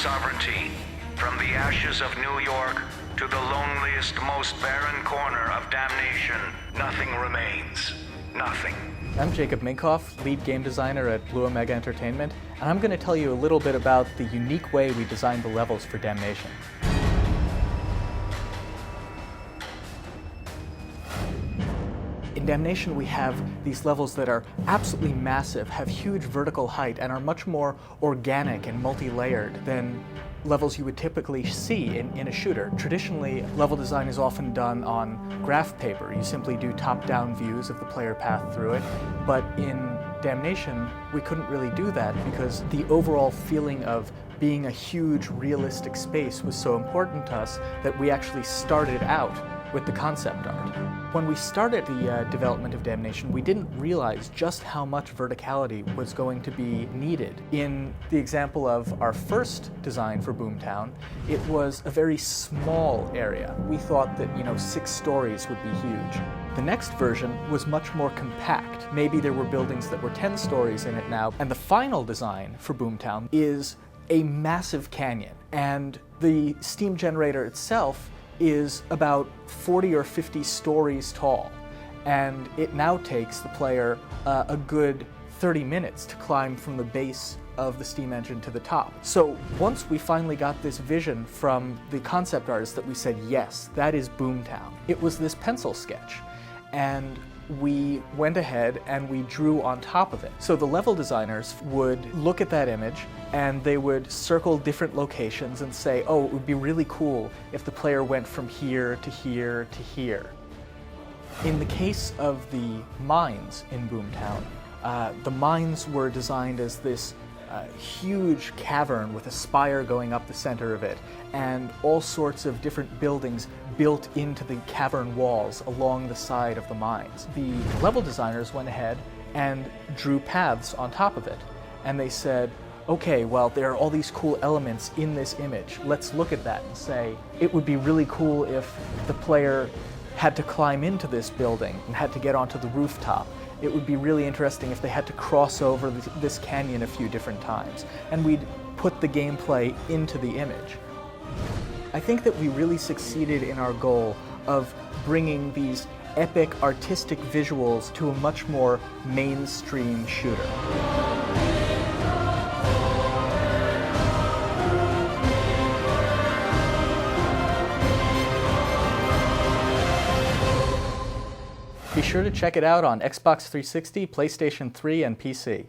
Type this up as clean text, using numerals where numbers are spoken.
sovereignty. From the ashes of New York to the loneliest, most barren corner of Damnation, nothing remains. Nothing. I'm Jacob Minkoff, lead game designer at Blue Omega Entertainment, and I'm going to tell you a little bit about the unique way we designed the levels for Damnation. In Damnation, we have these levels that are absolutely massive, have huge vertical height, and are much more organic and multi-layered than levels you would typically see in a shooter. Traditionally, level design is often done on graph paper. You simply do top-down views of the player path through it. But in Damnation, we couldn't really do that because the overall feeling of being a huge, realistic space was so important to us that we actually started out with the concept art. When we started the development of Damnation, we didn't realize just how much verticality was going to be needed. In the example of our first design for Boomtown, it was a very small area. We thought that, 6 stories would be huge. The next version was much more compact. Maybe there were buildings that were 10 stories in it now. And the final design for Boomtown is a massive canyon. And the steam generator itself is about 40 or 50 stories tall, and it now takes the player a good 30 minutes to climb from the base of the steam engine to the top. So once we finally got this vision from the concept artist that we said, yes, that is Boomtown, it was this pencil sketch, and we went ahead and we drew on top of it. So the level designers would look at that image and they would circle different locations and say, oh, it would be really cool if the player went from here to here to here. In the case of the mines in Boomtown, the mines were designed as this huge cavern with a spire going up the center of it, and all sorts of different buildings built into the cavern walls along the side of the mines. The level designers went ahead and drew paths on top of it, and they said, okay, well, there are all these cool elements in this image. Let's look at that and say, it would be really cool if the player had to climb into this building and had to get onto the rooftop. It would be really interesting if they had to cross over this canyon a few different times, and we'd put the gameplay into the image. I think that we really succeeded in our goal of bringing these epic artistic visuals to a much more mainstream shooter. Be sure to check it out on Xbox 360, PlayStation 3, and PC.